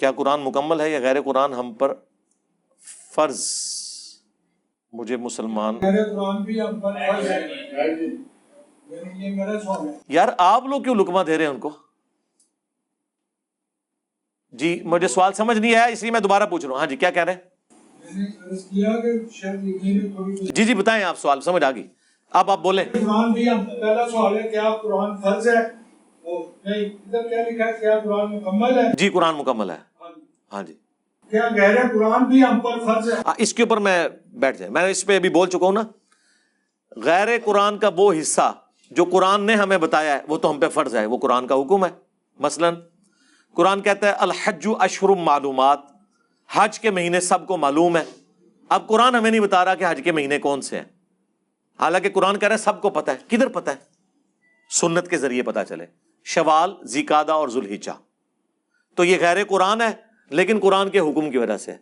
کیا قرآن مکمل ہے یا غیر قرآن ہم پر فرض؟ مجھے مسلمان غیر قرآن بھی ہم پر فرض ہے، یہ میرا سوال ہے۔ یار آپ لوگ کیوں لقمہ دے رہے ہیں ان کو؟ جی مجھے سوال سمجھ نہیں آیا اس لیے میں دوبارہ پوچھ رہا ہوں. ہاں جی کیا کہہ رہے ہیں؟ میں نے عرض کیا کہ شاید لکھنے میں تھوڑی جی بتائیں، آپ سوال سمجھ آ گئی، اب آپ بولیں. قرآن بھی ہم پہلا سوال ہے کیا قرآن فرض ہے؟ نہیں، ادھر کیا لکھا ہے کیا قرآن مکمل ہے؟ جی قرآن مکمل ہے. ہاں جی. کیا غیر قرآن بھی ہم پر فرض ہے؟ اس کے اوپر میں بیٹھ جائیں، میں اس پہ ابھی بول چکا ہوں نا. غیر قرآن کا وہ حصہ جو قرآن نے ہمیں بتایا ہے وہ تو ہم پہ فرض ہے، وہ قرآن کا حکم ہے. مثلا قرآن کہتا ہے الحج اشہر معلومات، حج کے مہینے سب کو معلوم ہے. اب قرآن ہمیں نہیں بتا رہا کہ حج کے مہینے کون سے ہیں، حالانکہ قرآن کہہ رہا ہے سب کو پتہ ہے. کدھر پتہ ہے؟ سنت کے ذریعے پتہ چلے. شوال، ذیقعدہ اور ذوالحجہ. تو یہ غیر قرآن ہے لیکن قرآن کے حکم کی وجہ سے.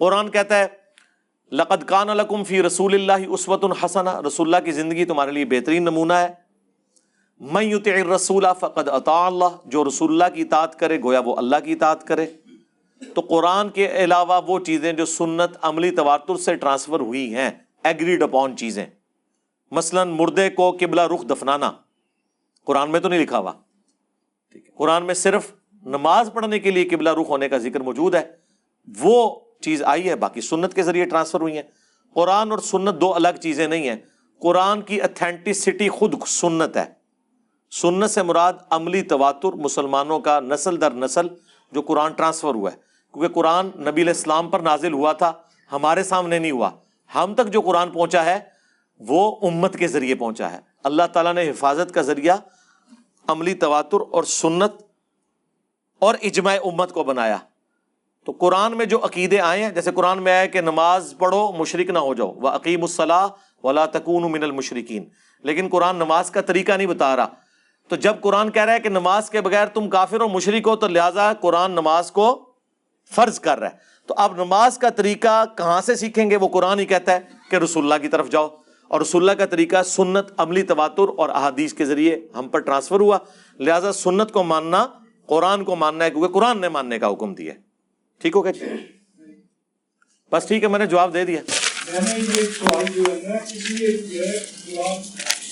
قرآن کہتا ہے لقد کان لکم فی رسول اللہ اسوۃ حسنہ، رسول اللہ کی زندگی تمہارے لیے بہترین نمونہ ہے. من یطع الرسول فقد اطاع اللہ، جو رسول اللہ کی اطاعت کرے گویا وہ اللہ کی اطاعت کرے. تو قرآن کے علاوہ وہ چیزیں جو سنت عملی تواتر سے ٹرانسفر ہوئی ہیں، ایگریڈ اپون چیزیں، مثلا مردے کو قبلہ رخ دفنانا، قرآن میں تو نہیں لکھا ہوا. ٹھیک ہے، قرآن میں صرف نماز پڑھنے کے لیے قبلہ رخ ہونے کا ذکر موجود ہے، وہ چیز آئی ہے. باقی سنت کے ذریعے ٹرانسفر ہوئی ہیں. قرآن اور سنت دو الگ چیزیں نہیں ہیں. قرآن کی اتھینٹسٹی خود سنت ہے. سنت سے مراد عملی تواتر، مسلمانوں کا نسل در نسل جو قرآن ٹرانسفر ہوا ہے. کیونکہ قرآن نبی علیہ السلام پر نازل ہوا تھا، ہمارے سامنے نہیں ہوا. ہم تک جو قرآن پہنچا ہے وہ امت کے ذریعے پہنچا ہے. اللہ تعالیٰ نے حفاظت کا ذریعہ عملی تواتر اور سنت اور اجماع امت کو بنایا. تو قرآن میں جو عقیدے آئے ہیں، جیسے قرآن میں آیا کہ نماز پڑھو مشرک نہ ہو جاؤ، وَأَقِیمُوا الصَّلَاةَ وَلَا تَكُونُوا مِنَ الْمُشْرِكِينَ، لیکن قرآن نماز کا طریقہ نہیں بتا رہا. تو جب قرآن کہہ رہا ہے کہ نماز کے بغیر تم کافر و مشرک ہو، تو لہٰذا قرآن نماز کو فرض کر رہا ہے. تو اب نماز کا طریقہ کہاں سے سیکھیں گے؟ وہ قرآن ہی کہتا ہے کہ رسول اللہ کی طرف جاؤ، اور رسول اللہ کا طریقہ سنت عملی تواتر اور احادیث کے ذریعے ہم پر ٹرانسفر ہوا. لہٰذا سنت کو ماننا قرآن کو ماننا ہے، کیونکہ قرآن نے ماننے کا حکم دیا ہے. ٹھیک ہو گیا جی؟ بس ٹھیک ہے، میں نے جواب دے دیا. میں نے یہ سوال جو ہے نا اس لیے کیا ہے جواب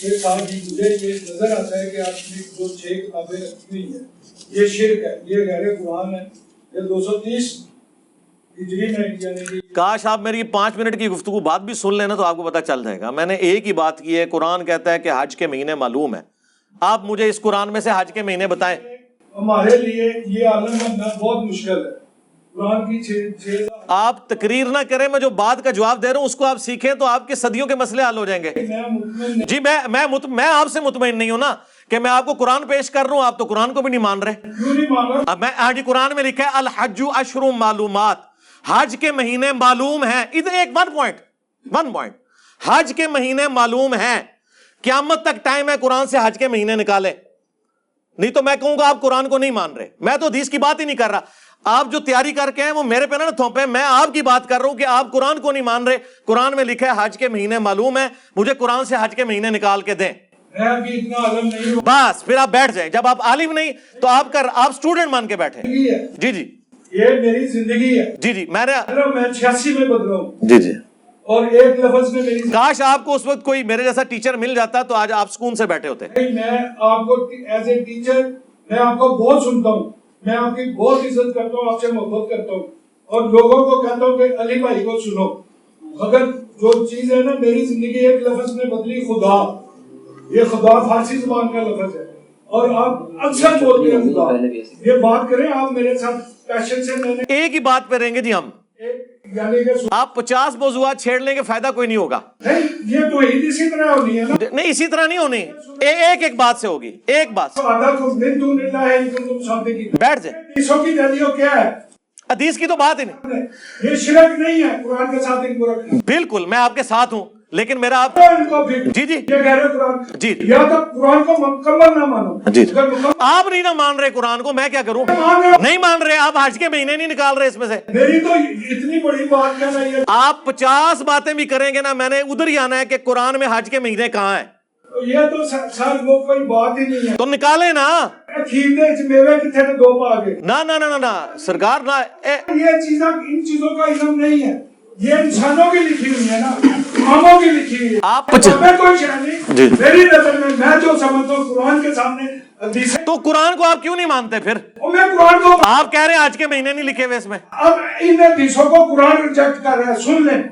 کے ساتھ ہی مجھے یہ نظر آتا ہے کہ آپ نے جو 6 کتابیں رکھی ہوئی ہیں یہ شرک ہے، یہ غیر قرآن ہے، یہ 230 ہجری میں یعنی کہ کاش آپ میری 5 منٹ کی گفتگو بات بھی سن لینا تو آپ کو پتہ چل جائے گا. میں نے ایک ہی بات کی ہے، قرآن کہتا ہے کہ حج کے مہینے معلوم ہے. آپ مجھے اس قرآن میں سے حج کے مہینے بتائیں. ہمارے لیے یہ عالم بننا بہت مشکل ہے. قرآن کی 6 آپ تقریر نہ کریں، میں جو بات کا جواب دے رہا ہوں اس کو آپ سیکھیں تو آپ کے صدیوں کے مسئلے حل ہو جائیں گے. میں مطمئن نہیں. جی میں آپ سے مطمئن نہیں ہوں نا کہ میں آپ کو قرآن پیش کر رہا ہوں، آپ تو قرآن کو بھی نہیں مان رہے. کیوں نہیں مانا؟ اب میں ہاں جی قرآن میں لکھا ہے الحج اشہر معلومات، حج کے مہینے معلوم ہیں. ادھر ایک ون پوائنٹ حج کے مہینے معلوم ہیں. قیامت تک ٹائم ہے قرآن سے حج کے مہینے نکالے، نہیں تو میں کہوں گا آپ قرآن کو نہیں مان رہے. میں تو حدیث کی بات ہی نہیں کر رہا. آپ جو تیاری کر کے ہیں وہ میرے پہ نہ تھوپیں، میں آپ کی بات کر رہا ہوں کہ آپ قرآن کو نہیں مان رہے. قرآن میں لکھا ہے حج کے مہینے معلوم ہیں، مجھے قرآن سے حج کے مہینے نکال کے دیں. میں ابھی اتنا عالم نہیں ہوں. بس پھر آپ بیٹھ جائیں. جب آپ عالم نہیں تو آپ اسٹوڈنٹ مان کے بیٹھے. جی یہ میری زندگی ہے. جی میں نے 86 میں بدلا ہوں. جی اور ایک لفظ میں میری کاش آپ کو اس وقت کوئی میرے جیسا ٹیچر مل جاتا تو آج آپ سکون سے بیٹھے ہوتے. میں آپ کو ایز اے ٹیچر میں آپ کو بہت سنتا ہوں، میں آپ کی بہت عزت کرتا ہوں، آپ سے محبت کرتا ہوں اور لوگوں کو کہتا ہوں کہ علی بھائی کو سنو. مگر جو چیز ہے نا میری زندگی ایک لفظ میں بدلی، خدا. یہ خدا فارسی زبان کا لفظ ہے اور آپ اکثر بولتے ہیں خدا. یہ بات کریں آپ میرے ساتھ پیشن سے. میں نے ایک ہی بات پہ رہیں گے جی ہم، یعنی کہ آپ 50 موضوعات چھیڑ لیں گے فائدہ کوئی نہیں ہوگا. نہیں، یہ توحید اسی طرح ہونی ہے نا. نہیں اسی طرح نہیں ہونی، ایک بات سے ہوگی. ایک بات سے بیٹھ جائیں. حدیثوں کی دلیل کیا ہے؟ حدیث کی تو بات ہی نہیں. یہ شرک نہیں ہے، قرآن کے ساتھ ایک برا. بالکل میں آپ کے ساتھ ہوں، لیکن میرا آپ جی یہ غیر قرآن جی یا تو قرآن کو مکمل نہ مانو. جی آپ نہیں نہ مان رہے قرآن کو، میں کیا کروں؟ نہیں مان رہے آپ، حج کے مہینے نہیں نکال رہے اس میں سے. میری تو اتنی بڑی بات کہنا یہ آپ 50 باتیں بھی کریں گے نا، میں نے ادھر ہی آنا ہے کہ قرآن میں حج کے مہینے کہاں ہیں. یہ تو سر وہ کوئی بات ہی نہیں ہے. تو نکالے نا. کھیرنے میوے کتنے نے دو پا کے. نہ سرکار نہ. یہ چیزیں ان چیزوں کا علم نہیں ہے. یہ انسانوں کی لکھی ہوئی ہے نا, قوموں کی لکھی ہوئی ہے. آپ میں کوئی شے نہیں. میری نظر میں جو سمجھتا ہوں قرآن کے سامنے حدیث. تو قرآن کو آپ کیوں نہیں مانتے پھر؟ میں قرآن کو, آپ کہہ رہے ہیں آج کے مہینے نہیں لکھے ہوئے اس میں. اب ان حدیثوں کو قرآن ریجیکٹ کر رہے ہیں, سن لیں.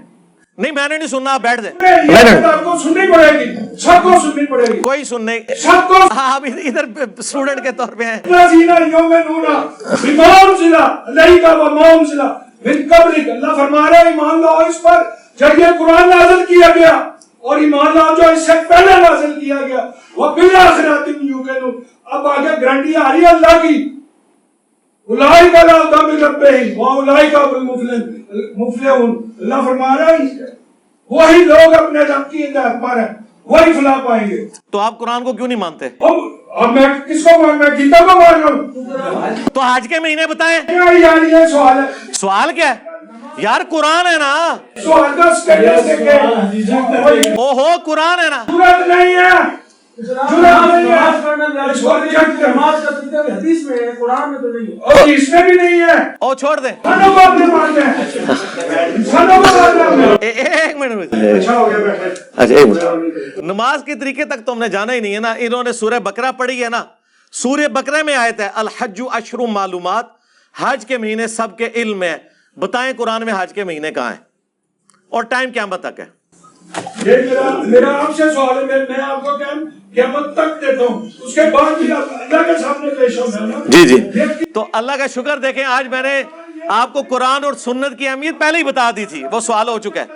نہیں میں نے نہیں سننا, آپ بیٹھ دیں. آپ کو سننی پڑے گی, سب کو سننی پڑے گی. کوئی سننے, سب کو. آپ ادھر اسٹوڈنٹ کے طور پہ ہیں. اللہ فرما رہا ہے ایمان لاؤ اس پر جب یہ قرآن نازل کیا گیا, اور ایمان لاؤ جو اس سے پہلے نازل کیا گیا. وہ بالآخرات ہم یوقنون. اب آگے گارنٹی آ رہی ہے اللہ کی. اولئک علی ھدی من ربہم واولئک هم المفلحون. اللہ فرما رہا ہے وہی لوگ اپنے رب کی ہدایت پر ہیں, وہی فلاح پائیں گے. تو آپ قرآن کو کیوں نہیں مانتے؟ اب میں کس کو مان, میں گیتا کو مان رہا ہوں. تو آج کے مہینے بتائیں. یار یہ سوال ہے. سوال کیا ہے یار؟ قرآن ہے نا. سوال کا سٹیٹس دیکھیں. اوہو قرآن ہے نا. ضرورت نہیں ہے. اور اس میں بھی نہیں ہے. او چھوڑ دیں. ایک منٹ. نماز کے طریقے تک تو ہم نے جانا ہی نہیں ہے نا. انہوں نے سورہ بقرہ پڑھی ہے نا. سورہ بقرہ میں آیت ہے الحج اشہر معلومات, حج کے مہینے سب کے علم ہے. بتائیں قرآن میں حج کے مہینے کہاں ہیں اور ٹائم قیامت تک ہے؟ میرا آپ سے سوال ہے, میں آپ کو قیامت تک دیتا ہوں, اس کے بعد بھی اللہ کے سامنے پیش ہونا. جی تو اللہ کا شکر دیکھیں, آج میں نے آپ کو قرآن اور سنت کی اہمیت پہلے ہی بتا دی تھی, وہ سوال ہو چکا ہے.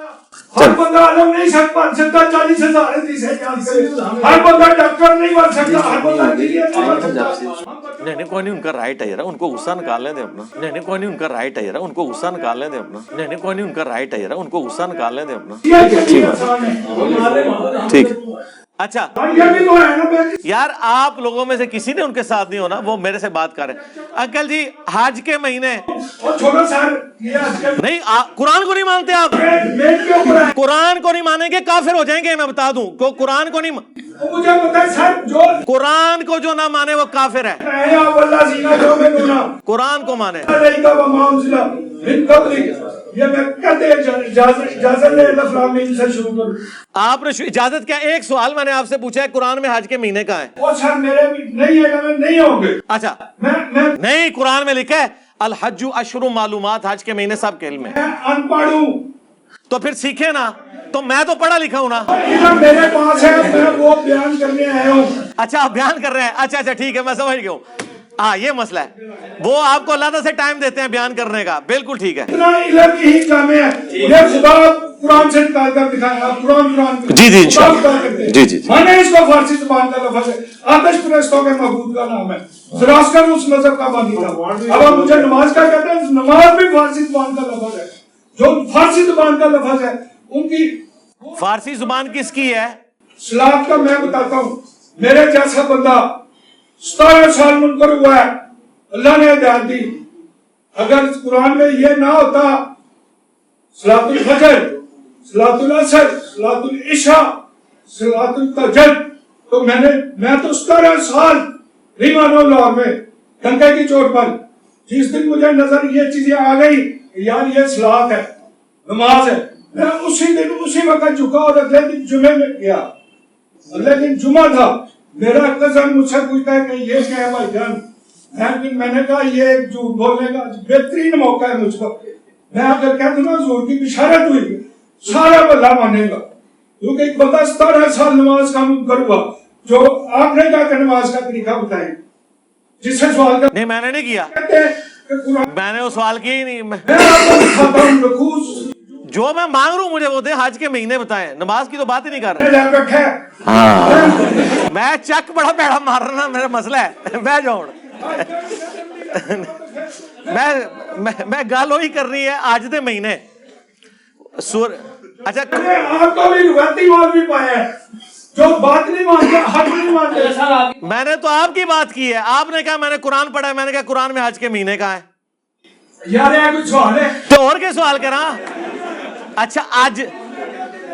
ہر بندہ عالم نہیں بن سکتا, 40,000 حدیث ہے. ہر بندہ ڈاکٹر نہیں بن سکتا, ہر بندہ انجینئر نہیں بن سکتا. نہیں کوئی نہیں, ان کا رائٹ ہے یار, ان کو غصہ نکالنے دیں اپنا. نہیں کوئی نہیں, ان کا رائٹ ہے یار, ان کو غصہ نکالنے دیں اپنا. نہیں کوئی نہیں, ان کا رائٹ ہے یار, ان کو غصہ نکالنے دیں اپنا. ٹھیک ہے. اچھا یار آپ لوگوں میں سے کسی نے ان کے ساتھ نہیں ہونا, وہ میرے سے بات کر رہے ہیں. انکل جی حج کے مہینے نہیں, قرآن کو نہیں مانتے آپ. قرآن کو نہیں مانیں گے کافر ہو جائیں گے, میں بتا دوں. قرآن کو نہیں, قرآن کو جو نہ مانے وہ کافر ہے. قرآن کو مانے. آپ نے اجازت کیا؟ ایک سوال میں نے آپ سے پوچھا ہے قرآن میں حج کے مہینے کہاں ہے؟ اچھا نہیں, قرآن میں لکھا ہے الحج اشہر معلومات, حج کے مہینے سب کے علم ہے. ان پڑھ ہوں تو پھر سیکھے نا. تو میں تو پڑھا لکھا ہوں نا. میرے پاس ہے, میں وہ بیان کرنے آیا ہوں. اچھا آپ بیان کر رہے ہیں. اچھا ٹھیک ہے, میں سمجھ گیا ہوں. ہاں یہ مسئلہ ہے, وہ آپ کو اللہ تعالیٰ سے ٹائم دیتے ہیں بیان کرنے کا. بالکل ٹھیک ہے. اتنا علم ہی جامع ہے. یہ خدا قرآن سے نکال کر دکھایا. قرآن جی انشاءاللہ. جی میں نے اس کو فارسی زبان کا لفظ ہے. آتش پرستوں کے معبود کا نام ہے. زراسکر اس مذہب کا بانی تھا. اب آپ مجھے نماز کا کہتے ہیں, نماز بھی فارسی زبان کا لفظ ہے. جو فارسی زبان کا لفظ ہے ان کی فارسی زبان کس کی ہے؟ سلاد کا میں بتاتا ہوں. میرے جیسا بندہ 17 سال منکر ہوا ہے, اللہ نے ہدایت دی. اگر قرآن میں یہ نہ ہوتا صلاۃ الفجر, صلاۃ العصر, صلاۃ العشاء, صلاۃ التہجد, تو میں تو 17 سال نہیں مانو لاہور میں ڈنکے کی چوٹ پر. جس دن مجھے نظر یہ چیزیں آ گئی یار یہ صلاۃ ہے, نماز ہے, میں اسی وقت جھکا اور اگلے دن جمعے میں گیا. اگلے دن جمعہ تھا. میرا کزن مجھ سے پوچھتا ہے کہ یہ کیا ہے بھائی جان. میں نے کہا یہ ایک جھوٹ بولنے کا بہترین موقع ہے مجھ کو. میں اگر کہہ دوں نا حضور کی بشارت ہوئی سارا بندہ مانے گا, کیونکہ ایک بندہ 17 سال نماز کا منکر ہوا. جو آپ نے کہا کہ نماز کا طریقہ بتائیں, جس سے سوال کا نہیں میں نے نہیں کیا, میں نے وہ سوال کیا ہی نہیں. جو میں مانگ رہا ہوں مجھے وہ دے. حج کے مہینے بتائیں, نماز کی تو بات ہی نہیں کر رہے. میں چک بڑا پیڑا مار رہا, میرا مسئلہ ہے. میں جاؤں میں گل وہی کر رہی ہے آج دے مہینے. اچھا آپ کو بھی روایتی مال بھی پایا ہے جو بات نہیں مانتے, حق نہیں مانتے. میں نے تو آپ کی بات کی ہے. آپ نے کہا میں نے قرآن پڑھا ہے, میں نے کہا قرآن میں حج کے مہینے کہاں ہے. یار یہ کوئی سوال ہے تو اور کیا سوال کرا. اچھا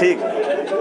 ਠੀਕ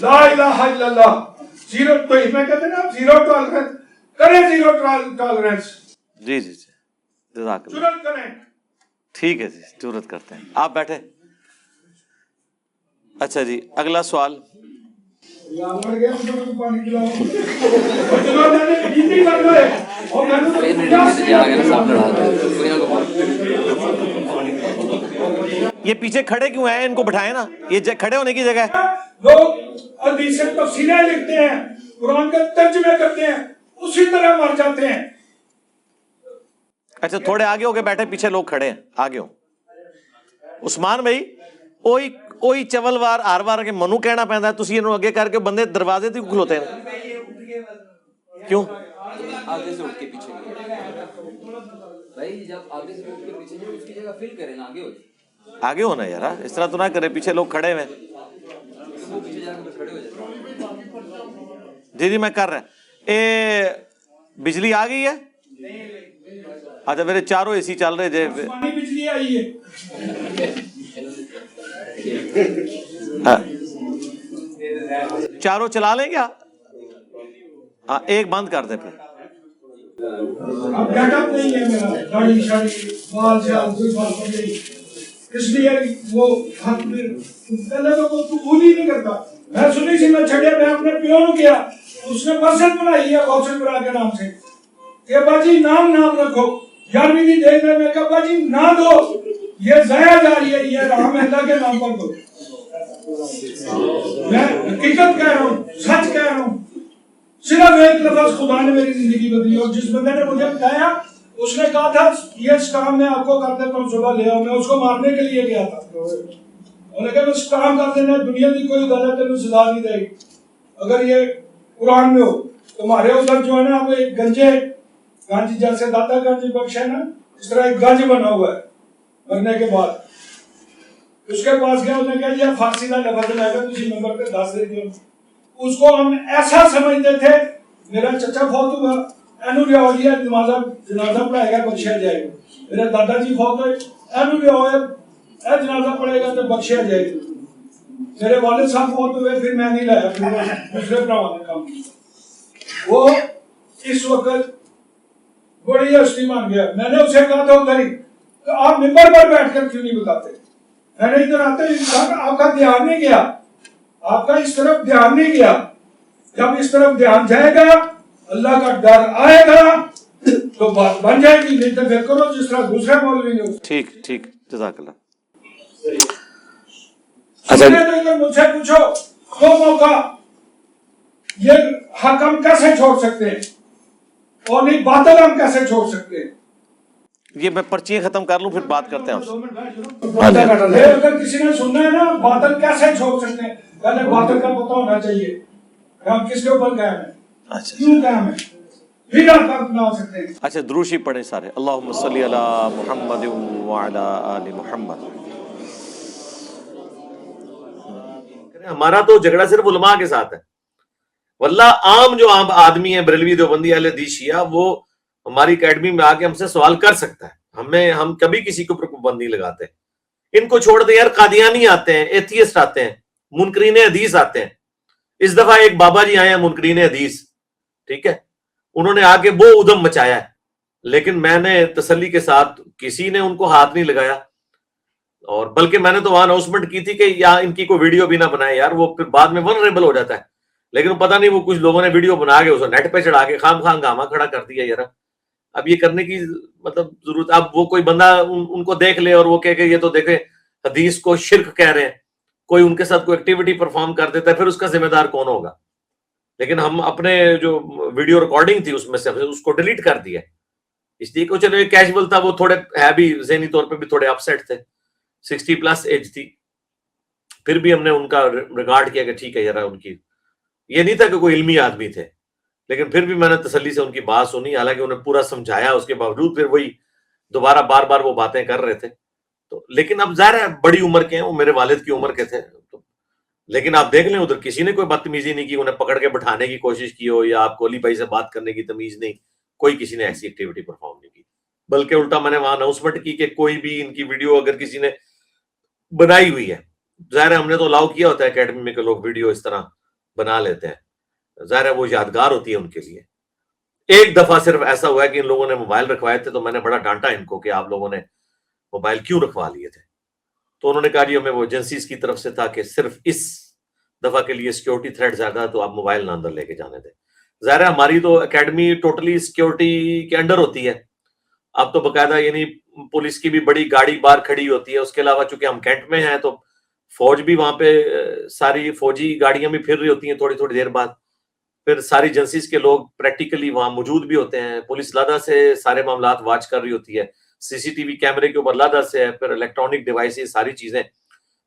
لا الہ الا اللہ. زیرو تو میں کہتے ہیں نا زیرو ٹالرنس کریں, زیرو ٹالرنس جی جی جی جزاک اللہ. جرات کریں. ٹھیک ہے جی, ضرورت کرتے ہیں. آپ بیٹھے. اچھا جی, اگلا سوال. پانی پلاؤ اور جناب میں نے گیتی کر رہے اور میں یہ پیچھے کھڑے کیوں ہیں؟ ان کو بٹھائیں نا, یہ کھڑے ہونے کی جگہ ہے. لوگ حدیث تفسیریں لکھتے ہیں, قرآن کا ترجمے کرتے ہیں, اسی طرح مر جاتے ہیں. اچھا تھوڑے آگے ہو کے بیٹھے, پیچھے لوگ کھڑے ہیں, آگے ہو. عثمان بھائی اوہی چول وار ہر وار کے منو کہنا پیندا ہے, تسی انہوں اگے کر کے بندے دروازے تے کھلوتے ہیں کیوں؟ آگے سے اٹھ کے پیچھے بھائی, جب آگے سے اٹھ کے پیچھے جو اس کی جگہ فل کریں نا, آگے ہو جائے. آگے ہونا یار, اس طرح تو نہ کرے, پیچھے لوگ کھڑے ہوئے. وہ پیچھے جا کے کھڑے ہو جاتے. جی جی میں کر رہا. بجلی آ گئی ہے؟ اچھا میرے چاروں اے سی چل رہے جے. بجلی آئی ہے. چاروں چلا لیں کیا؟ ہاں ایک بند کر دیں پھر. اب گیٹ اپ نہیں ہے میرا, داڑھی شاڑھی بال شال کوئی بات نہیں, اس لیے وہ حق میں پہلے تو وہ قبول ہی نہیں کرتا. میں سنی سی میں چھڑیا, میں اپنے پیو نو کیا, اس نے مسجد بنائی ہے غوث برا کے نام سے کہ باجی نام رکھو. 11ویں کی دیر میں میں کہا باجی نہ دو, یہ ضائع جا رہی ہے, یہ رام اللہ کے نام پر دو. میں حقیقت کہہ رہا ہوں, سچ کہہ رہا ہوں. صرف ایک لفظ خدا نے میری زندگی بدلی, اور جس بندے نے مجھے بتایا اس نے کہا تھا یہ کام میں آپ کو کر دیتا ہوں, صبح لے آؤ. میں اس کو مارنے کے لیے گیا تھا, اور لیکن اس کام کر دینا, دنیا کی کوئی غلط تمہیں سزا نہیں دے گی اگر یہ قرآن میں ہو. تمہارے ادھر جو ہے نا وہ ایک گنج جیسے داتا گنج بخش ہے نا, اس طرح ایک گنج بنا ہوا ہے مرنے کے بعد. اس کے پاس گیا, اس نے کہا یہ فارسی کا لفظ ہے, تسی نمبر پہ 10 دے دیو. اس کو ہم ایسا سمجھتے تھے, میرا چچا فوت ہوا, اینو لیا لیا جنازہ پڑھائے گا بخشیا جائے گا. میرے دادا جی فوت ہوئے, اینو لیا اے جنازہ پڑھے گا تو بخشیا جائے گا. میرے والد صاحب فوت ہوئے, پھر میں نہیں لایا, پھر دوسرے بھراؤں نے کام کیا. وہ اس وقت بڑی ہستی مان گیا. میں نے اسے کہا تھا ادھر ہی کہ آپ ممبر پر بیٹھ کر کیوں نہیں بتاتے. میں نے ادھر آتے ہی آپ کا دھیان نہیں گیا, آپ کا اس طرف دھیان نہیں گیا. جب اس طرف دھیان جائے گا, اللہ کا ڈر آئے گا تو بات بن جائے گی. نہیں تو پھر کرو جس طرح دوسرے مولوی نے. ٹھیک ٹھیک جزاک اللہ. اچھا مجھ سے پوچھو دو موقع یہ حق ہم کیسے چھوڑ سکتے ہیں اور نہیں باطل ہم کیسے چھوڑ سکتے ہیں. یہ میں پرچیاں ختم کر لوں پھر بات کرتے ہیں آپ سے. اگر کسی نے سننا ہے نا باطل کیسے چھوڑ سکتے ہیں, پہلے باطل کا پتہ ہونا چاہیے کہ ہم کس کے اوپر قائم ہیں, کیوں قائم ہیں, پھر آپ اپنا سکتے ہیں. اچھا دروشی پڑھیں سارے. اللہم صلی علی محمد وعلی آل محمد. ہمارا تو جھگڑا صرف علماء کے ساتھ ہے, واللہ عام جو عام آدمی ہے, بریلوی دیوبندی اہل حدیث شیعہ, وہ ہماری اکیڈمی میں آ کے ہم سے سوال کر سکتا ہے. ہم کبھی کسی کے اوپر پابند نہیں لگاتے. ان کو چھوڑ دیں یار, قادیانی آتے ہیں, ایتھیسٹ آتے ہیں, منکرین حدیث آتے ہیں. اس دفعہ ایک بابا جی آئے ہیں منکرین حدیث, ٹھیک ہے, انہوں نے آ کے وہ ادم مچایا ہے, لیکن میں نے تسلی کے ساتھ, کسی نے ان کو ہاتھ نہیں لگایا, اور بلکہ میں نے تو وہاں اناؤنسمنٹ کی تھی کہ یا ان کی کوئی ویڈیو بھی نہ بنائے یار, وہ پھر بعد میں ونریبل ہو جاتا ہے. لیکن پتہ نہیں وہ کچھ لوگوں نے ویڈیو بنا کے اسے نیٹ پہ چڑھا کے خام گاما کھڑا کر دیا. یار اب یہ کرنے کی مطلب ضرورت, اب وہ کوئی بندہ ان کو دیکھ لے اور وہ کہے کہ یہ تو دیکھیں حدیث کو شرک کہہ رہے ہیں, کوئی ان کے ساتھ کوئی ایکٹیویٹی پرفارم کر دیتا ہے, پھر اس کا ذمہ دار کون ہوگا. لیکن ہم اپنے جو ویڈیو ریکارڈنگ تھی اس میں سے اس کو ڈیلیٹ کر دیا, اس لیے کہ چلو یہ کیجول تھا, وہ تھوڑے ہے بھی ذہنی طور پہ بھی تھوڑے اپ سیٹ تھے, 60+ ایج تھی. پھر بھی ہم نے ان کا ریگارڈ کیا کہ ٹھیک ہے یار, ان کی یہ نہیں تھا کہ کوئی علمی آدمی تھے, لیکن پھر بھی میں نے تسلی سے ان کی بات سنی, حالانکہ انہیں پورا سمجھایا, اس کے باوجود پھر وہی دوبارہ بار بار وہ باتیں کر رہے تھے. تو لیکن اب ظاہر ہے بڑی عمر کے ہیں, وہ میرے والد کی عمر کے تھے, لیکن آپ دیکھ لیں ادھر کسی نے کوئی بدتمیزی نہیں کی, انہیں پکڑ کے بٹھانے کی کوشش کی ہو, یا آپ کو علی بھائی سے بات کرنے کی تمیز نہیں, کوئی کسی نے ایسی ایکٹیویٹی پرفارم نہیں کی. بلکہ الٹا میں نے وہاں اناؤنسمنٹ کی کہ کوئی بھی ان کی ویڈیو اگر کسی نے بنائی ہوئی ہے, ظاہر ہے ہم نے تو الاؤ کیا ہوتا ہے اکیڈمی میں کہ لوگ ویڈیو اس طرح بنا لیتے ہیں. ظاہر ہے وہ یادگار ہوتی ہے ان کے لیے. ایک دفعہ صرف ایسا ہوا ہے کہ ان لوگوں نے موبائل رکھوائے تھے تو میں نے بڑا ڈانٹا ان کو کہ آپ لوگوں نے موبائل کیوں رکھوا لیے تھے. تو انہوں نے کہا جی ہمیں وہ ایجنسیز کی طرف سے تھا کہ صرف اس دفعہ کے لیے سیکیورٹی تھریٹ زیادہ ہے تو آپ موبائل نہ اندر لے کے جانے دیں. ظاہر ہے ہماری تو اکیڈمی ٹوٹلی سیکیورٹی کے انڈر ہوتی ہے. اب تو باقاعدہ یعنی پولیس کی بھی بڑی گاڑی باہر کھڑی ہوتی ہے. اس کے علاوہ چونکہ ہم کینٹ میں ہیں تو فوج بھی وہاں پہ ساری فوجی گاڑیاں بھی پھر رہی ہوتی ہیں تھوڑی تھوڑی دیر بعد. پھر ساری ایجنسیز کے لوگ پریکٹیکلی وہاں موجود بھی ہوتے ہیں. پولیس علیحدہ سے سارے معاملات واچ کر رہی ہوتی ہے. سی سی ٹی وی کیمرے کے اوپر علیحدہ سے ہے. پھر الیکٹرانک ڈیوائسز ساری چیزیں.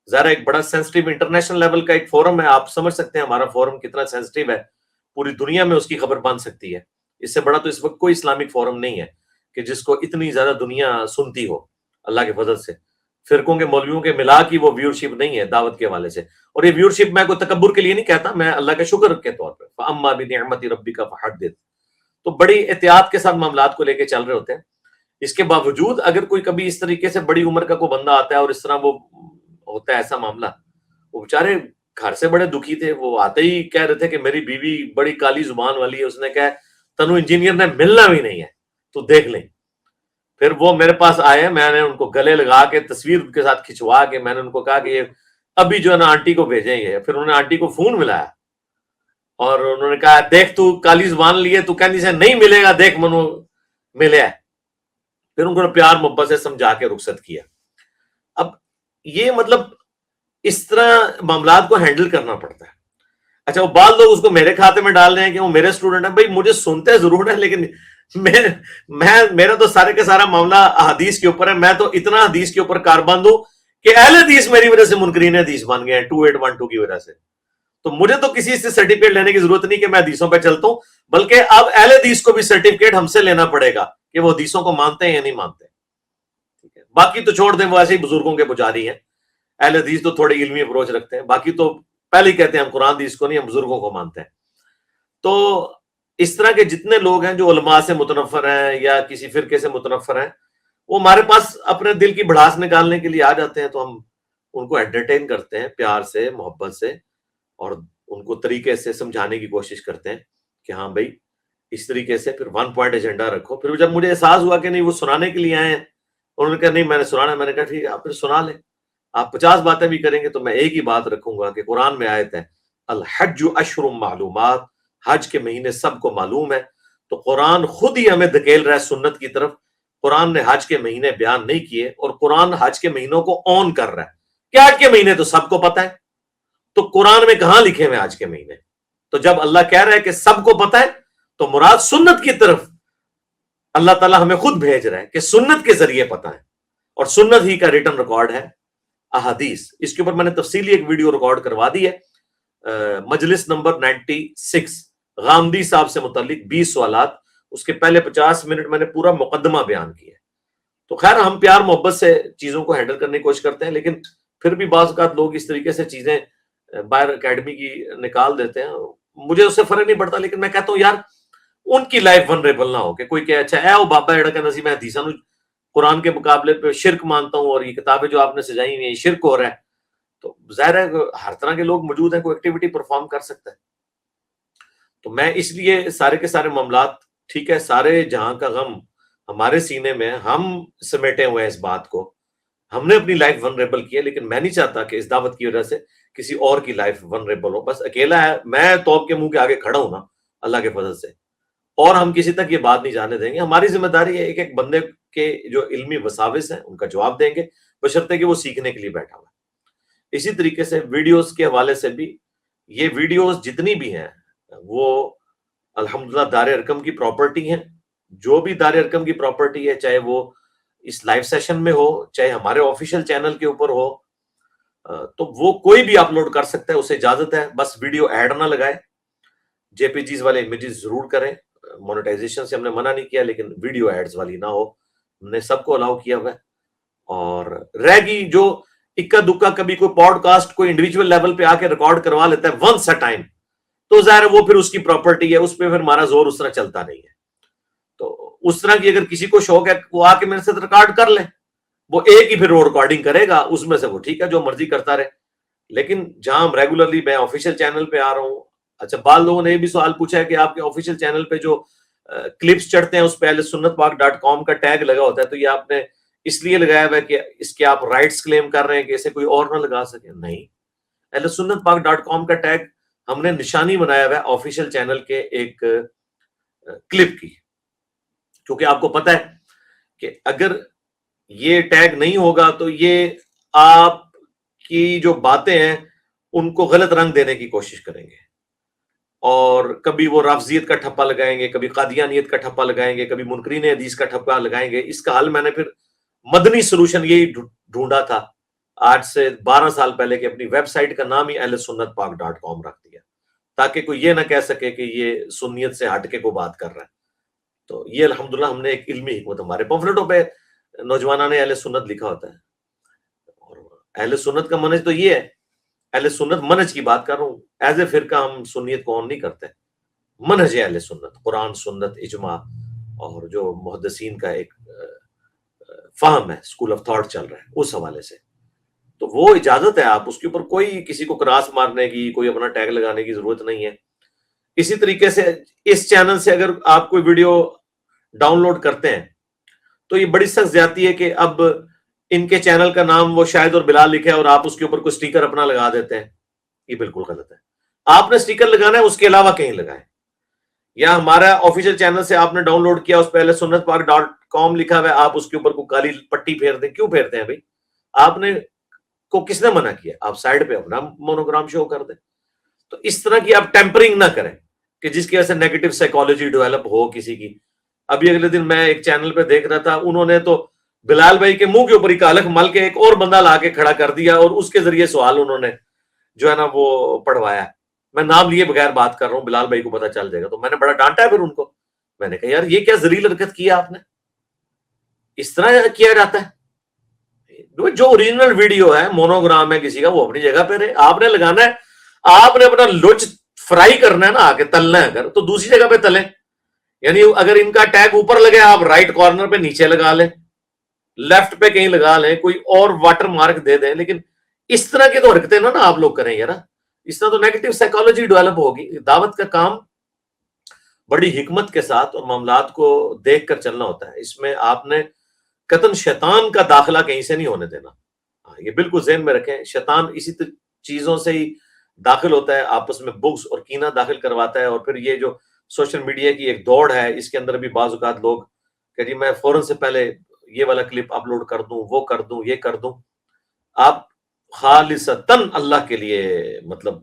ظاہر ایک بڑا سینسٹیو انٹرنیشنل لیول کا ایک فورم ہے. آپ سمجھ سکتے ہیں ہمارا فورم کتنا سینسٹیو ہے. پوری دنیا میں اس کی خبر بن سکتی ہے. اس سے بڑا تو اس وقت کوئی اسلامک فورم نہیں ہے کہ جس کو اتنی زیادہ دنیا سنتی ہو اللہ کے فضل سے. فرقوں کے مولویوں کے ملا کی وہ ویورشپ نہیں ہے دعوت کے حوالے سے. اور یہ ویورشپ میں کوئی تکبر کے لیے نہیں کہتا, میں اللہ کا شکر کے طور پہ فَأَمَّا بِنِعْمَتِ رَبِّكَ فَحَدِّثْ. تو بڑی احتیاط کے ساتھ معاملات کو لے کے چل رہے ہوتے ہیں. اس کے باوجود اگر کوئی کبھی اس طریقے سے بڑی عمر کا کوئی بندہ آتا ہے اور اس طرح وہ ہوتا ہے ایسا معاملہ, وہ بیچارے گھر سے بڑے دکھی تھے. وہ آتے ہی کہہ رہے تھے کہ میری بیوی بڑی کالی زبان والی ہے, اس نے کہا تنو انجینئر نے ملنا بھی نہیں ہے تو دیکھ لیں. پھر وہ میرے پاس آئے, میں نے ان کو گلے لگا کے تصویر کے ساتھ کھنچوا کے میں نے ان کو کہا کہ یہ ابھی جو ہے نا آنٹی کو بھیجیں گے. پھر انہوں نے آنٹی کو فون ملایا اور انہوں نے کہا دیکھ تو کالی زبان لیے تو کہنی سے نہیں ملے گا, دیکھ منو ملے. پھر ان کو پیار محبت سے سمجھا کے رخصت کیا. اب یہ مطلب اس طرح معاملات کو ہینڈل کرنا پڑتا ہے. اچھا وہ بعض لوگ اس کو میرے کھاتے میں ڈال رہے ہیں کہ وہ میرے اسٹوڈنٹ ہیں. بھائی مجھے سنتے ضرور ہیں لیکن میرا تو سارے کا سارا معاملہ حدیث کے اوپر ہے. میں تو اتنا حدیث کے اوپر کاربند ہوں کہ اہل حدیث میری وجہ سے منکرین حدیث بن گئے ہیں 2812 کی وجہ سے. تو مجھے تو کسی سے سرٹیفکیٹ لینے کی ضرورت نہیں کہ میں حدیثوں پہ چلتا ہوں, بلکہ اب اہل حدیث کو بھی سرٹیفکیٹ ہم سے لینا پڑے گا کہ وہ حدیثوں کو مانتے ہیں یا نہیں مانتے. ٹھیک ہے, باقی تو چھوڑ دیں, وہ ایسے ہی بزرگوں کے پجاری ہیں. اہل حدیث تو تھوڑے علمی اپروچ رکھتے ہیں, باقی تو پہلے ہی کہتے ہیں ہم قرآن حدیث کو نہیں, ہم بزرگوں کو مانتے ہیں. تو اس طرح کے جتنے لوگ ہیں جو علماء سے متنفر ہیں یا کسی فرقے سے متنفر ہیں, وہ ہمارے پاس اپنے دل کی بھڑاس نکالنے کے لیے آ جاتے ہیں. تو ہم ان کو انٹرٹین کرتے ہیں پیار سے محبت سے اور ان کو طریقے سے سمجھانے کی کوشش کرتے ہیں کہ ہاں بھائی اس طریقے سے. پھر 1 پوائنٹ ایجنڈا رکھو. پھر جب مجھے احساس ہوا کہ نہیں وہ سنانے کے لیے آئے ہیں, انہوں نے کہا نہیں میں نے سنانا ہے, میں نے کہا ٹھیک ہے آپ پھر سنا لیں. آپ 50 باتیں بھی کریں گے تو میں ایک ہی بات رکھوں گا کہ قرآن میں آیت ہے الحج اشہر معلومات, حج کے مہینے سب کو معلوم ہے. تو قرآن خود ہی ہمیں دھکیل رہا ہے سنت کی طرف. قرآن نے حج کے مہینے بیان نہیں کیے اور قرآن حج کے مہینوں کو آن کر رہا ہے کہ حج کے مہینے تو سب کو پتہ ہے. تو قرآن میں کہاں لکھے ہوئے حج کے مہینے؟ تو جب اللہ کہہ رہا ہے کہ سب کو پتہ ہے تو مراد سنت کی طرف اللہ تعالیٰ ہمیں خود بھیج رہا ہے کہ سنت کے ذریعے پتہ ہے. اور سنت ہی کا ریٹن ریکارڈ ہے احادیث. اس کے اوپر میں نے تفصیلی ایک ویڈیو ریکارڈ کروا دی ہے, مجلس نمبر 96 غامدی صاحب سے متعلق 20 سوالات. اس کے پہلے 50 منٹ میں نے پورا مقدمہ بیان کیا ہے. تو خیر ہم پیار محبت سے چیزوں کو ہینڈل کرنے کی کوشش کرتے ہیں, لیکن پھر بھی بعض اوقات لوگ اس طریقے سے چیزیں باہر اکیڈمی کی نکال دیتے ہیں. مجھے اس سے فرق نہیں پڑتا, لیکن میں کہتا ہوں یار ان کی لائف ونریبل نہ ہو کہ کوئی کہ اچھا اے او بابا جڑا کہنا سی میں حدیثاں نو قرآن کے مقابلے پہ شرک مانتا ہوں اور یہ کتابیں جو آپ نے سجائی ہوئی ہیں یہ شرک ہو رہا ہے. تو ظاہر ہے ہر طرح کے لوگ موجود ہیں, کوئی ایکٹیویٹی پرفارم کر سکتا ہے. تو میں اس لیے سارے کے سارے معاملات ٹھیک ہے, سارے جہاں کا غم ہمارے سینے میں, ہم سمیٹے ہوئے ہیں اس بات کو, ہم نے اپنی لائف ونریبل کی ہے, لیکن میں نہیں چاہتا کہ اس دعوت کی وجہ سے کسی اور کی لائف ونریبل ہو. بس اکیلا ہے, میں توپ کے منہ کے آگے کھڑا ہوں نا اللہ کے فضل سے, اور ہم کسی تک یہ بات نہیں جانے دیں گے. ہماری ذمہ داری ہے ایک ایک بندے کے جو علمی وساوس ہیں ان کا جواب دیں گے, بشرطے کہ وہ سیکھنے کے لیے بیٹھا ہوا ہے. اسی طریقے سے ویڈیوز کے حوالے سے بھی, یہ ویڈیوز جتنی بھی ہیں وہ الحمدللہ دار ارقم کی پراپرٹی ہیں. جو بھی دار ارقم کی پراپرٹی ہے, چاہے وہ اس لائیو سیشن میں ہو, چاہے ہمارے آفیشیل چینل کے اوپر ہو, تو وہ کوئی بھی اپلوڈ کر سکتا ہے, اسے اجازت ہے. بس ویڈیو ایڈ نہ لگائے, جے پی جیز والے امیجز ضرور کریں. مونیٹائزیشن سے ہم نے منع نہیں کیا, لیکن ویڈیو ایڈز والی نہ ہو. ہم نے سب کو الاؤ کیا ہوا ہے. اور رہ گئی جو اکا دکا کبھی کوئی پوڈ کاسٹ کوئی انڈیویجول لیول پہ آ کے ریکارڈ کروا لیتا ہے ونس اے ٹائم, تو ظاہر ہے وہ پھر اس کی پراپرٹی ہے, اس پہ پھر ہمارا زور اس طرح چلتا نہیں ہے. تو اس طرح کی اگر کسی کو شوق ہے وہ آ کے میرے ساتھ ریکارڈ کر لیں, وہ ایک ہی پھر وہ ریکارڈنگ کرے گا, اس میں سے وہ ٹھیک ہے جو مرضی کرتا رہے. لیکن جہاں ہم ریگولرلی, میں آفیشیل چینل پہ آ رہا ہوں, اچھا بعض لوگوں نے یہ بھی سوال پوچھا ہے کہ آپ کے آفیشیل چینل پہ جو کلپس چڑھتے ہیں اس پہ ahlsunnatpak.com کا ٹیگ لگا ہوتا ہے، تو یہ آپ نے اس لیے لگایا ہوا ہے کہ اس کے آپ رائٹس کلیم کر رہے ہیں کہ اسے کوئی اور نہ لگا سکے؟ نہیں، ahlsunnatpak.com کا ٹیگ ہم نے نشانی بنایا ہوا ہے آفیشیل چینل کے ایک کلپ کی، کیونکہ آپ کو پتا ہے کہ اگر یہ ٹیگ نہیں ہوگا تو یہ آپ کی جو باتیں ہیں ان کو غلط رنگ دینے کی کوشش کریں گے، اور کبھی وہ رافضیت کا ٹھپا لگائیں گے، کبھی قادیانیت کا ٹھپا لگائیں گے، کبھی منکرین حدیث کا ٹھپا لگائیں گے۔ اس کا حل میں نے پھر مدنی سلوشن یہی ڈھونڈا تھا آج سے 12 سال پہلے، کہ اپنی ویب سائٹ کا نام ہی ahlsunnatpak.com رکھ دیا، تاکہ کوئی یہ نہ کہہ سکے کہ یہ سنیت سے ہٹ کے کو بات کر رہا ہے۔ تو یہ الحمدللہ ہم نے ایک علمی حکمت، ہمارے پمفلٹوں پہ نوجوانوں نے اہل سنت لکھا ہوتا ہے، اور اہل سنت کا منہج تو یہ ہے، اہل سنت منہج کی بات کر رہا ہوں، ایز اے فرقہ ہم سنیت کو آن نہیں کرتے، منہج اہل سنت قرآن سنت اجماع اور جو محدثین کا ایک فہم ہے، اسکول آف تھاٹ چل رہا ہے، اس حوالے سے تو وہ اجازت ہے، آپ اس کے اوپر کوئی کسی کو کراس مارنے کی، کوئی اپنا ٹیگ لگانے کی ضرورت نہیں ہے۔ اسی طریقے سے اس چینل سے اگر آپ کوئی ویڈیو ڈاؤن لوڈ کرتے ہیں تو یہ بڑی سخت زیادتی ہے کہ اب ان کے چینل کا نام وہ شاہد اور بلال لکھے اور آپ اس کے اوپر کوئی سٹیکر اپنا لگا دیتے ہیں، یہ بالکل غلط ہے۔ آپ نے سٹیکر لگانا ہے، اس کے علاوہ کہیں لگائیں، یا ہمارا آفیشیل چینل سے آپ نے ڈاؤن لوڈ کیا، اس پہ ahlsunnatpak.com لکھا ہوا ہے، آپ اس کے اوپر کوئی کالی پٹی پھیر دیں، کیوں پھیرتے ہیں بھائی؟ آپ نے کو کس نے منع کیا؟ آپ سائڈ پہ اپنا مونوگرام شو کر دیں۔ تو اس طرح کی آپ ٹیمپرنگ نہ کریں کہ جس کی وجہ سے نیگیٹو سائیکالوجی ڈیولپ ہو کسی کی۔ ابھی اگلے دن میں ایک چینل پہ دیکھ رہا تھا، انہوں نے تو بلال بھائی کے منہ کے اوپر ہی کالک مل کے ایک اور بندہ لا کے کھڑا کر دیا، اور اس کے ذریعے سوال انہوں نے جو ہے نا وہ پڑھوایا۔ میں نام لیے بغیر بات کر رہا ہوں، بلال بھائی کو پتہ چل جائے گا، تو میں نے بڑا ڈانٹا ہے پھر ان کو، میں نے کہا یار یہ کیا ذلیل حرکت کیا آپ نے، اس طرح کیا جاتا ہے؟ جو اوریجنل ویڈیو ہے، مونوگرام ہے کسی کا، وہ اپنی جگہ پہ رہے، آپ نے لگانا ہے، آپ نے اپنا لچ فرائی کرنا ہے نا، آ کے تلنا ہے اگر تو دوسری جگہ پہ تلیں، یعنی اگر ان کا ٹیگ اوپر لگے آپ رائٹ کارنر پہ نیچے لگا لیں، لیفٹ پہ کہیں لگا لیں، کوئی اور واٹر مارک دے دیں، لیکن اس طرح کی تو حرکتیں نا آپ لوگ کریں یار، اس طرح تو نیگیٹو سائیکالوجی ڈیولپ ہوگی۔ دعوت کا کام بڑی حکمت کے ساتھ اور معاملات کو دیکھ کر چلنا ہوتا ہے، اس میں آپ نے قطن شیطان کا داخلہ کہیں سے نہیں ہونے دینا، یہ بالکل ذہن میں رکھیں۔ شیطان اسی چیزوں سے ہی داخل ہوتا ہے، آپس میں بغض اور کینہ داخل کرواتا ہے، اور پھر یہ جو سوشل میڈیا کی ایک دوڑ ہے، اس کے اندر بھی بعض اوقات لوگ کہ جی میں فوراً سے پہلے یہ والا کلپ اپلوڈ کر دوں، وہ کر دوں، یہ کر دوں۔ آپ خالصتاً اللہ کے لیے مطلب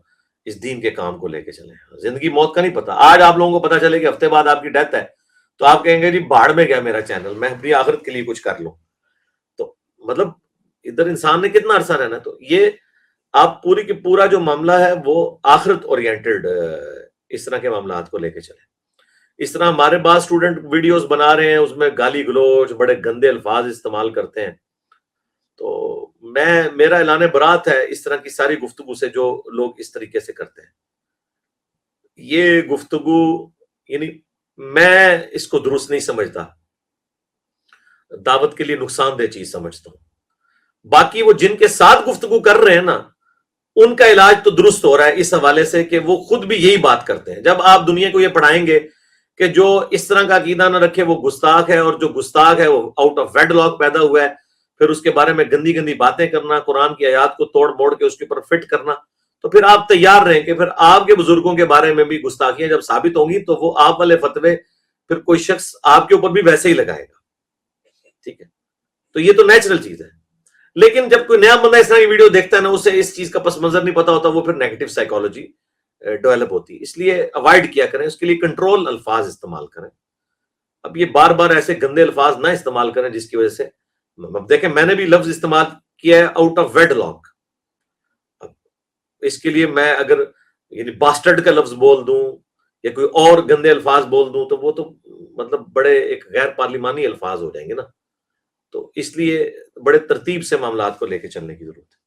اس دین کے کام کو لے کے چلیں، زندگی موت کا نہیں پتا۔ آج آپ لوگوں کو پتا چلے کہ ہفتے بعد آپ کی ڈیتھ ہے تو آپ کہیں گے جی بھاڑ میں گیا میرا چینل، میں اپنی آخرت کے لیے کچھ کر لوں۔ تو مطلب ادھر انسان نے کتنا عرصہ رہنا، تو یہ آپ پوری کی پورا جو معاملہ ہے وہ آخرت اورینٹڈ اس طرح کے معاملات کو لے کے چلیں۔ اس طرح ہمارے بعض اسٹوڈنٹ ویڈیوز بنا رہے ہیں، اس میں گالی گلوچ، بڑے گندے الفاظ استعمال کرتے ہیں، تو میرا اعلان برات ہے اس طرح کی ساری گفتگو سے جو لوگ اس طریقے سے کرتے ہیں۔ یہ گفتگو یعنی میں اس کو درست نہیں سمجھتا، دعوت کے لیے نقصان دہ چیز سمجھتا ہوں۔ باقی وہ جن کے ساتھ گفتگو کر رہے ہیں نا، ان کا علاج تو درست ہو رہا ہے اس حوالے سے کہ وہ خود بھی یہی بات کرتے ہیں۔ جب آپ دنیا کو یہ پڑھائیں گے کہ جو اس طرح کا عقیدہ نہ رکھے وہ گستاخ ہے، اور جو گستاخ ہے وہ آؤٹ آف ویڈ لاک پیدا ہوا ہے، پھر اس کے بارے میں گندی گندی باتیں کرنا، قرآن کی آیات کو توڑ موڑ کے اس کے اوپر فٹ کرنا، تو پھر آپ تیار رہیں کہ پھر آپ کے بزرگوں کے بارے میں بھی گستاخیاں جب ثابت ہوں گی تو وہ آپ والے فتوے پھر کوئی شخص آپ کے اوپر بھی ویسے ہی لگائے گا، ٹھیک ہے؟ تو یہ تو نیچرل چیز ہے۔ لیکن جب کوئی نیا بندہ اس طرح کی ویڈیو دیکھتا ہے نا، اسے اس چیز کا پس منظر نہیں پتا ہوتا، وہ پھر نیگیٹو سائیکالوجی ڈیولپ ہوتی ہے۔ اس لیے اوائڈ کیا کریں، اس کے لیے کنٹرول الفاظ استعمال کریں۔ اب یہ بار بار ایسے گندے الفاظ نہ استعمال کریں جس کی وجہ سے، اب دیکھیں میں نے بھی لفظ استعمال کیا ہے آؤٹ آف ویڈ لاک، اس کے لیے میں اگر یعنی باسٹرڈ کا لفظ بول دوں یا کوئی اور گندے الفاظ بول دوں تو وہ تو مطلب بڑے ایک غیر پارلیمانی الفاظ ہو جائیں گے نا، تو اس لیے بڑے ترتیب سے معاملات کو لے کے چلنے کی ضرورت ہے۔